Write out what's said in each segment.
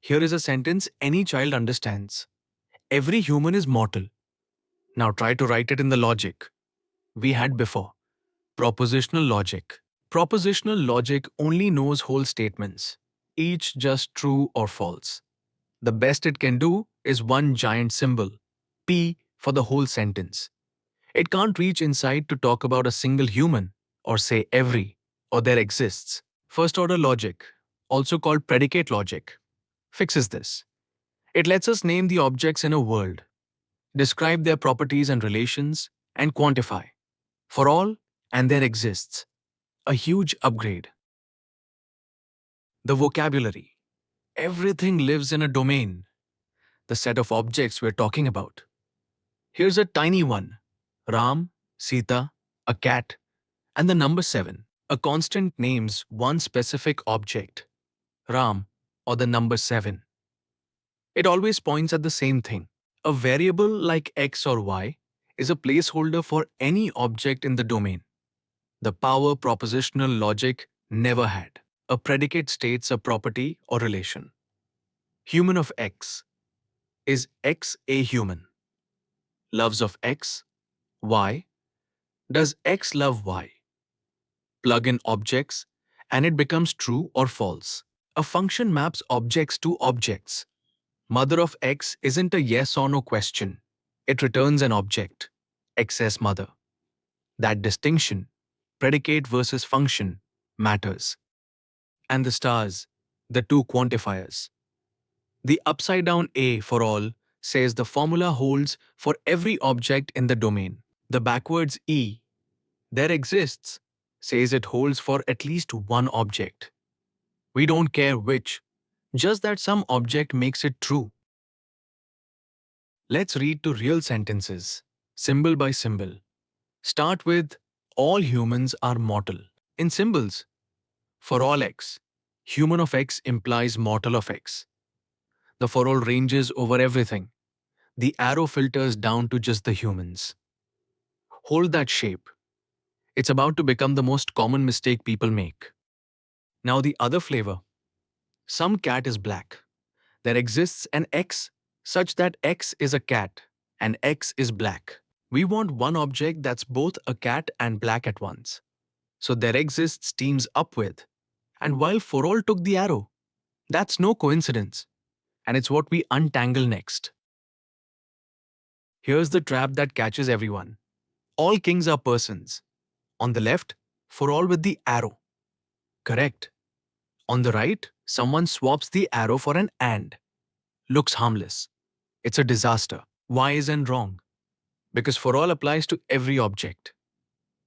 Here is a sentence any child understands. Every human is mortal. Now try to write it in the logic we had before. Propositional logic. Propositional logic only knows whole statements, each just true or false. The best it can do is one giant symbol, P, for the whole sentence. It can't reach inside to talk about a single human, or say every, or there exists. First order logic, also called predicate logic, fixes this. It lets us name the objects in a world, describe their properties and relations, and quantify. For all, and there exists. A huge upgrade. The vocabulary. Everything lives in a domain, the set of objects we're talking about. Here's a tiny one: Ram, Sita, a cat, and the number 7. A constant names one specific object, Ram, or the number 7. It always points at the same thing. A variable like x or y is a placeholder for any object in the domain. The power propositional logic never had. A predicate states a property or relation. Human of X. Is X a human? Loves of X. Y. Does X love Y? Plug in objects and it becomes true or false. A function maps objects to objects. Mother of X isn't a yes or no question. It returns an object, XS mother. That distinction, predicate versus function, matters. And the stars, the two quantifiers. The upside-down A for all says the formula holds for every object in the domain. The backwards E, there exists, says it holds for at least one object. We don't care which, just that some object makes it true. Let's read to real sentences, symbol by symbol. Start with, all humans are mortal. In symbols, for all X, human of X implies mortal of X. The for all ranges over everything. The arrow filters down to just the humans. Hold that shape. It's about to become the most common mistake people make. Now the other flavor. Some cat is black. There exists an X such that X is a cat and X is black. We want one object that's both a cat and black at once. So there exists teams up with. And while for all took the arrow, that's no coincidence. And it's what we untangle next. Here's the trap that catches everyone. All kings are persons. On the left, for all with the arrow. Correct. On the right, someone swaps the arrow for an and. Looks harmless. It's a disaster. Why isn't wrong? Because for all applies to every object.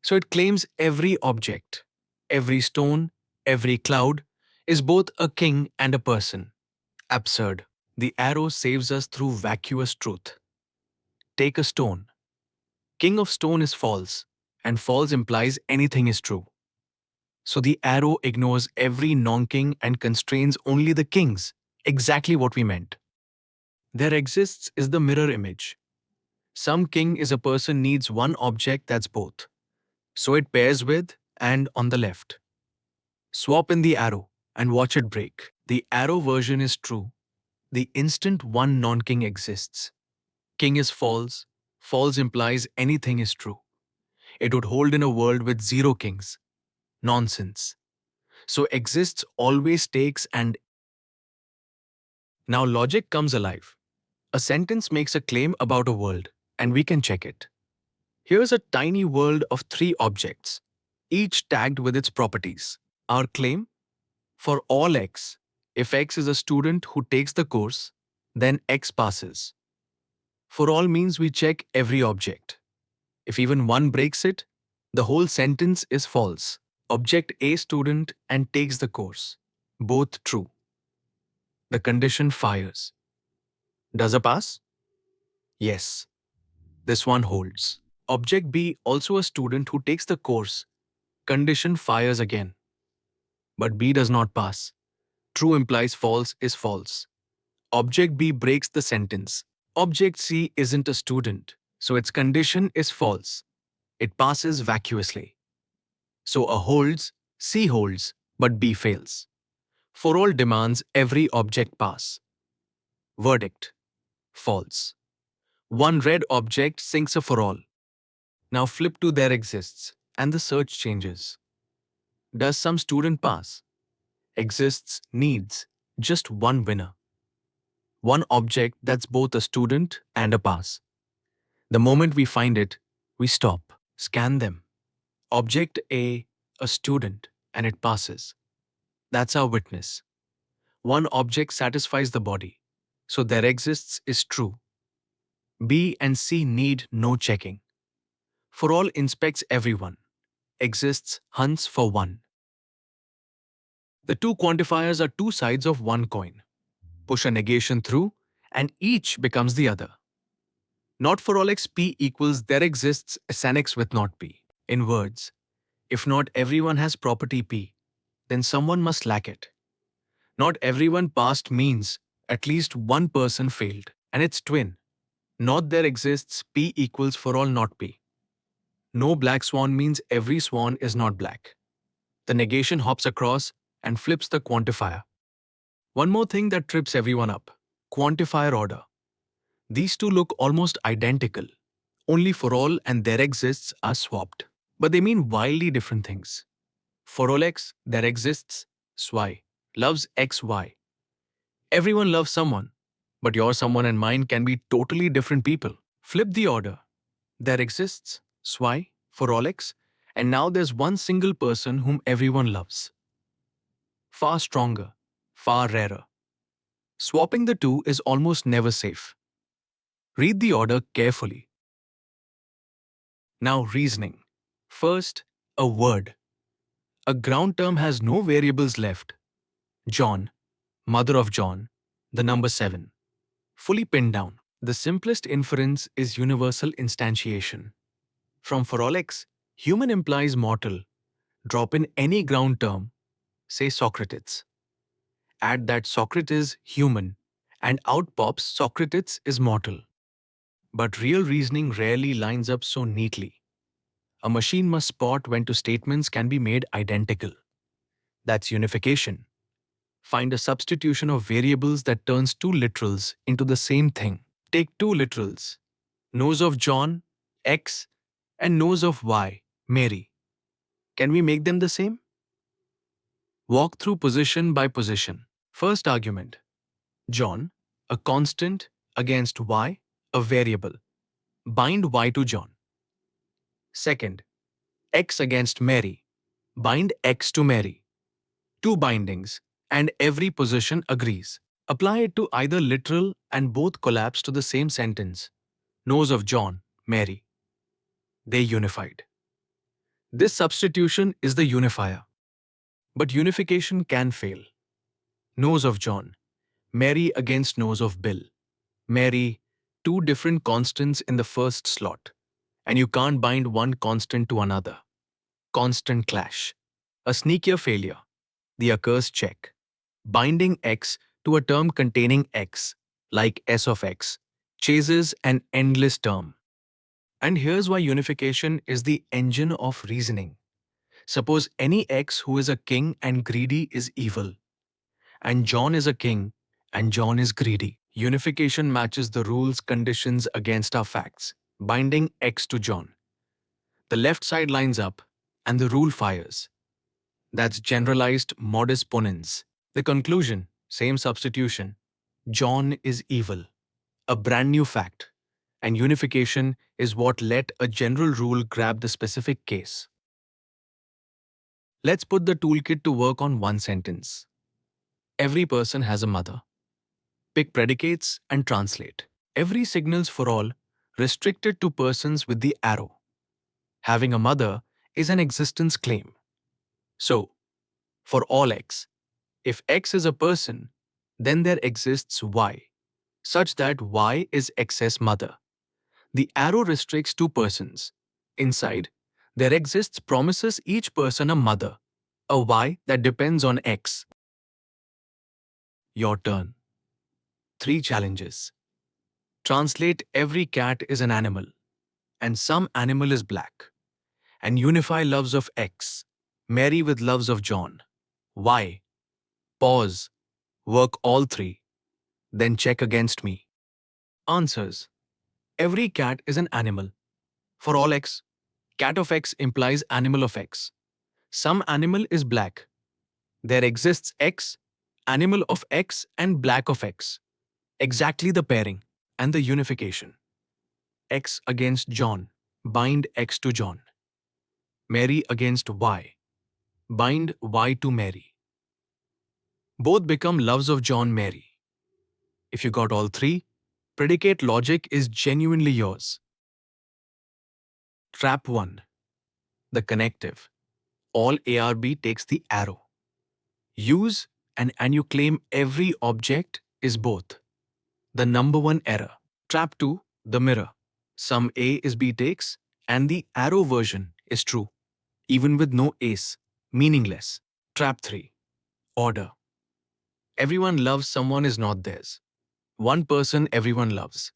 So it claims every object, every stone, every cloud is both a king and a person. Absurd. The arrow saves us through vacuous truth. Take a stone. King of stone is false, and false implies anything is true. So the arrow ignores every non-king and constrains only the kings, exactly what we meant. There exists is the mirror image. Some king is a person needs one object that's both. So it pairs with and on the left. Swap in the arrow and watch it break. The arrow version is true. The instant one non-king exists. King is false. False implies anything is true. It would hold in a world with zero kings. Nonsense. So exists always takes and. Now logic comes alive. A sentence makes a claim about a world, and we can check it. Here's a tiny world of 3 objects, each tagged with its properties. Our claim? For all X, if X is a student who takes the course, then X passes. For all means we check every object. If even one breaks it, the whole sentence is false. Object A student and takes the course. Both true. The condition fires. Does a pass? Yes. This one holds. Object B also a student who takes the course. Condition fires again. But B does not pass. True implies false is false. Object B breaks the sentence. Object C isn't a student, so its condition is false. It passes vacuously. So A holds, C holds, but B fails. For all demands every object pass. Verdict: false. One red object sinks a for all. Now flip to there exists, and the search changes. Does some student pass? Exists needs just one winner. One object that's both a student and a pass. The moment we find it, we stop, scan them. Object a student, and it passes. That's our witness. One object satisfies the body, so there exists is true. B and C need no checking. For all inspects everyone. Exists hunts for one. The two quantifiers are two sides of one coin. Push a negation through, and each becomes the other. Not for all x p equals there exists an x with not p. In words, if not everyone has property p, then someone must lack it. Not everyone passed means at least one person failed, and its twin. Not there exists p equals for all not p. No black swan means every swan is not black. The negation hops across and flips the quantifier. One more thing that trips everyone up: quantifier order. These two look almost identical. Only for all and there exists are swapped. But they mean wildly different things. For all x, there exists y, loves xy. Everyone loves someone, but your someone and mine can be totally different people. Flip the order. There exists y for all x, and now there's one single person whom everyone loves. Far stronger, far rarer. Swapping the two is almost never safe. Read the order carefully. Now reasoning. First, a word. A ground term has no variables left. John, mother of John, the number 7. Fully pinned down. The simplest inference is universal instantiation. From for all x, human implies mortal. Drop in any ground term, say Socrates. Add that Socrates human, and out pops Socrates is mortal. But real reasoning rarely lines up so neatly. A machine must spot when two statements can be made identical. That's unification. Find a substitution of variables that turns two literals into the same thing. Take two literals, nose of John, X, and nose of Y, Mary. Can we make them the same? Walk through position by position. First argument: John, a constant, against Y, a variable. Bind Y to John. Second, X against Mary. Bind X to Mary. Two bindings, and every position agrees. Apply it to either literal and both collapse to the same sentence. Nose of John, Mary. They unified. This substitution is the unifier. But unification can fail. Nose of John, Mary against nose of Bill. Mary, two different constants in the first slot, and you can't bind one constant to another. Constant clash. A sneakier failure. The accursed check. Binding x to a term containing x, like s of x, chases an endless term. And here's why unification is the engine of reasoning. Suppose any x who is a king and greedy is evil, and John is a king and John is greedy. Unification matches the rule's conditions against our facts, binding x to John. The left side lines up, and the rule fires. That's generalized modus ponens. The conclusion, same substitution. John is evil. A brand new fact. And unification is what let a general rule grab the specific case. Let's put the toolkit to work on one sentence. Every person has a mother. Pick predicates and translate. Every signals for all, restricted to persons with the arrow. Having a mother is an existence claim. So, for all x, if x is a person, then there exists y, such that y is x's mother. The arrow restricts two persons. Inside, there exists promises each person a mother, a y that depends on x. Your turn. 3 challenges. Translate every cat is an animal, and some animal is black. And unify loves of x, Mary with loves of John. Y. Pause. Work all 3. Then check against me. Answers. Every cat is an animal. For all x, cat of x implies animal of x. Some animal is black. There exists x, animal of x and black of x. Exactly the pairing and the unification. X against John. Bind X to John. Mary against Y. Bind Y to Mary. Both become loves of John Mary. If you got all three, predicate logic is genuinely yours. Trap 1. The connective. All ARB takes the arrow. Use and you claim every object is both. The number one error. Trap 2. The mirror. Some A is B takes and the arrow version is true, even with no ace, meaningless. Trap 3. Order. Everyone loves someone is not theirs. One person everyone loves.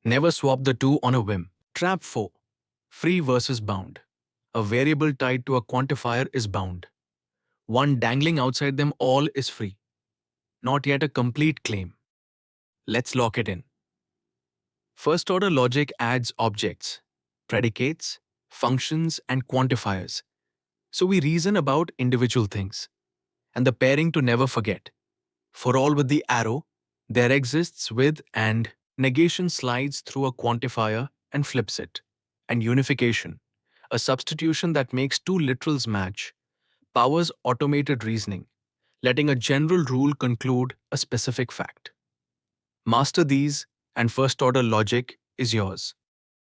Never swap the two on a whim. Trap 4. Free versus bound. A variable tied to a quantifier is bound. One dangling outside them all is free. Not yet a complete claim. Let's lock it in. First order logic adds objects, predicates, functions, and quantifiers. So we reason about individual things. And the pairing to never forget. For all with the arrow, there exists with and negation slides through a quantifier and flips it. And unification, a substitution that makes two literals match, powers automated reasoning, letting a general rule conclude a specific fact. Master these, and first order logic is yours.